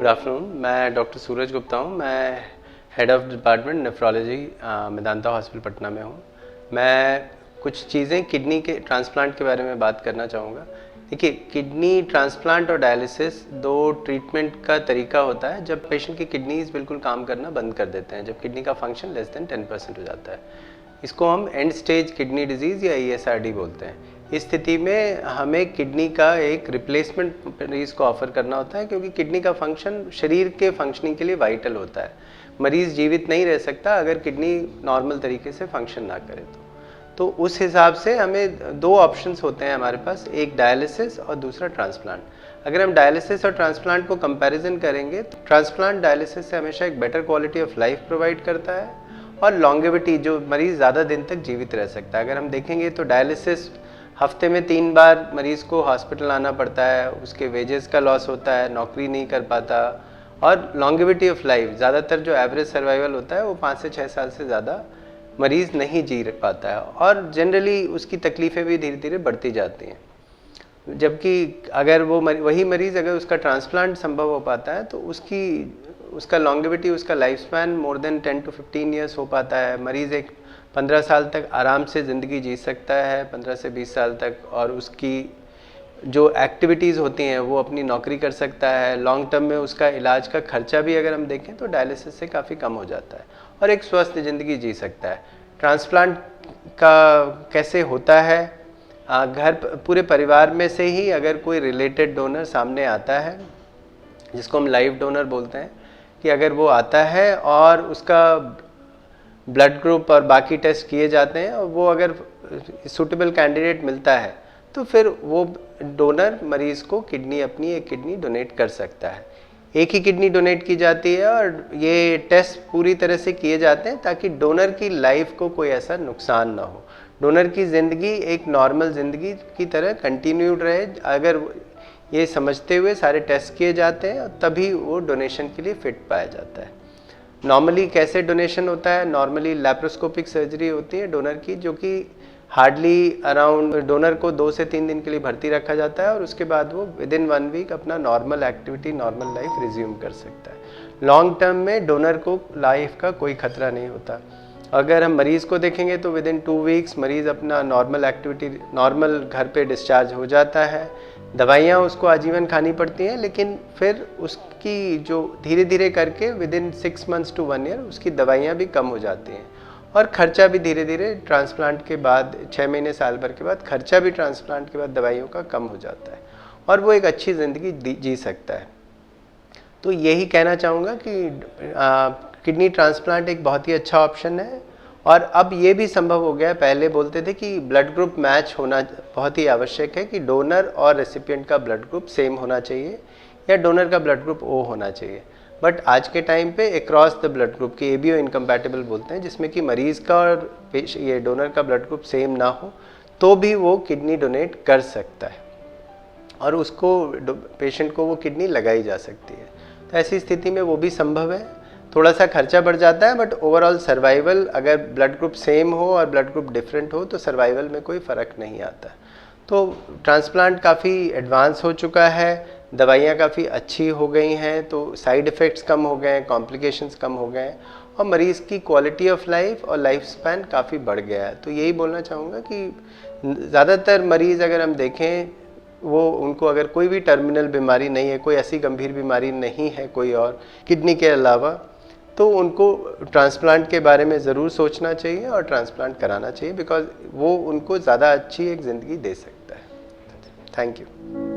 Good afternoon. मैं doctor सूरज गुप्ता हूँ। मैं head of department nephrology Medanta hospital Patna में हूँ। मैं कुछ चीज़ें किडनी के ट्रांसप्लांट के बारे में बात करना चाहूँगा। देखिए, किडनी ट्रांसप्लांट और डायलिसिस दो ट्रीटमेंट का तरीका होता है जब पेशेंट की किडनीज बिल्कुल काम करना बंद कर देते हैं, जब किडनी का फंक्शन लेस देन 10% हो जाता है। इसको हम एंड स्टेज किडनी डिजीज़ या ESRD बोलते हैं। इस स्थिति में हमें किडनी का एक रिप्लेसमेंट मरीज़ को ऑफर करना होता है, क्योंकि किडनी का फंक्शन शरीर के फंक्शनिंग के लिए वाइटल होता है। मरीज़ जीवित नहीं रह सकता अगर किडनी नॉर्मल तरीके से फंक्शन ना करे तो उस हिसाब से हमें दो ऑप्शंस होते हैं हमारे पास, एक डायलिसिस और दूसरा ट्रांसप्लांट। अगर हम डायलिसिस और ट्रांसप्लांट को कंपैरिजन करेंगे तो ट्रांसप्लांट डायलिसिस से हमेशा एक better quality of life provide करता है और लॉन्गेविटी, जो मरीज़ ज़्यादा दिन तक जीवित रह सकता है। अगर हम देखेंगे तो डायलिसिस हफ्ते में 3 बार मरीज़ को हॉस्पिटल आना पड़ता है, उसके वेजेस का लॉस होता है, नौकरी नहीं कर पाता, और लॉन्गेविटी ऑफ लाइफ, ज़्यादातर जो एवरेज सर्वाइवल होता है वो 5 से 6 साल से ज़्यादा मरीज़ नहीं जी पाता है, और जनरली उसकी तकलीफ़ें भी धीरे धीरे बढ़ती जाती हैं। जबकि अगर वो वही मरीज़ अगर उसका ट्रांसप्लांट संभव हो पाता है तो उसका लॉन्गेविटी, उसका life span more than 10 to 15 years हो पाता है। मरीज़ एक 15 साल तक आराम से ज़िंदगी जी सकता है, 15 से 20 साल तक, और उसकी जो एक्टिविटीज़ होती हैं वो अपनी नौकरी कर सकता है। लॉन्ग टर्म में उसका इलाज का खर्चा भी अगर हम देखें तो डायलिसिस से काफ़ी कम हो जाता है और एक स्वस्थ ज़िंदगी जी सकता है। ट्रांसप्लांट का कैसे होता है? घर पूरे परिवार में से ही अगर कोई रिलेटेड डोनर सामने आता है, जिसको हम लाइव डोनर बोलते हैं, कि अगर वो आता है और उसका ब्लड ग्रुप और बाकी टेस्ट किए जाते हैं और वो अगर सूटेबल कैंडिडेट मिलता है तो फिर वो डोनर मरीज़ को अपनी एक किडनी डोनेट कर सकता है। एक ही किडनी डोनेट की जाती है और ये टेस्ट पूरी तरह से किए जाते हैं ताकि डोनर की लाइफ को कोई ऐसा नुकसान ना हो, डोनर की ज़िंदगी एक नॉर्मल ज़िंदगी की तरह कंटिन्यूड रहे। अगर ये समझते हुए सारे टेस्ट किए जाते हैं तभी वो डोनेशन के लिए फिट पाया जाता है। नॉर्मली कैसे डोनेशन होता है? नॉर्मली लैप्रोस्कोपिक सर्जरी होती है डोनर की, जो कि हार्डली अराउंड डोनर को 2 से 3 दिन के लिए भर्ती रखा जाता है और उसके बाद वो विदिन 1 वीक अपना normal activity, normal life resume कर सकता है। लॉन्ग टर्म में डोनर को लाइफ का कोई खतरा नहीं होता। अगर हम मरीज़ को देखेंगे तो विदिन 2 वीक्स मरीज़ अपना नॉर्मल एक्टिविटी, नॉर्मल घर पे डिस्चार्ज हो जाता है। दवाइयाँ उसको आजीवन खानी पड़ती हैं, लेकिन फिर उसकी जो धीरे धीरे करके विदिन 6 months to 1 year उसकी दवाइयाँ भी कम हो जाती हैं और खर्चा भी धीरे धीरे ट्रांसप्लांट के बाद 6 महीने साल भर के बाद खर्चा भी ट्रांसप्लांट के बाद दवाइयों का कम हो जाता है और वो एक अच्छी ज़िंदगी जी सकता है। तो यही कहना चाहूँगा कि किडनी ट्रांसप्लांट एक बहुत ही अच्छा ऑप्शन है और अब ये भी संभव हो गया है। पहले बोलते थे कि ब्लड ग्रुप मैच होना बहुत ही आवश्यक है, कि डोनर और रेसिपिएंट का ब्लड ग्रुप सेम होना चाहिए या डोनर का ब्लड ग्रुप O होना चाहिए। बट आज के टाइम पे अक्रॉस द ब्लड ग्रुप की ABO इनकम्पैटिबल बोलते हैं, जिसमें कि मरीज़ का और ये डोनर का ब्लड ग्रुप सेम ना हो तो भी वो किडनी डोनेट कर सकता है और उसको पेशेंट को वो किडनी लगाई जा सकती है। तो ऐसी स्थिति में वो भी संभव है। थोड़ा सा खर्चा बढ़ जाता है, बट ओवरऑल सर्वाइवल, अगर ब्लड ग्रुप सेम हो और ब्लड ग्रुप डिफरेंट हो तो सर्वाइवल में कोई फ़र्क नहीं आता। तो ट्रांसप्लांट काफ़ी एडवांस हो चुका है, दवाइयाँ काफ़ी अच्छी हो गई हैं, तो साइड इफ़ेक्ट्स कम हो गए हैं, कॉम्प्लिकेशंस कम हो गए हैं और मरीज़ की क्वालिटी ऑफ लाइफ और लाइफ स्पैन काफ़ी बढ़ गया है। तो यही बोलना चाहूँगा कि ज़्यादातर मरीज़ अगर हम देखें, वो उनको अगर कोई भी टर्मिनल बीमारी नहीं है, कोई ऐसी गंभीर बीमारी नहीं है कोई और किडनी के अलावा, तो उनको ट्रांसप्लांट के बारे में ज़रूर सोचना चाहिए और ट्रांसप्लांट कराना चाहिए, बिकॉज वो उनको ज़्यादा अच्छी एक ज़िंदगी दे सकता है। Thank you.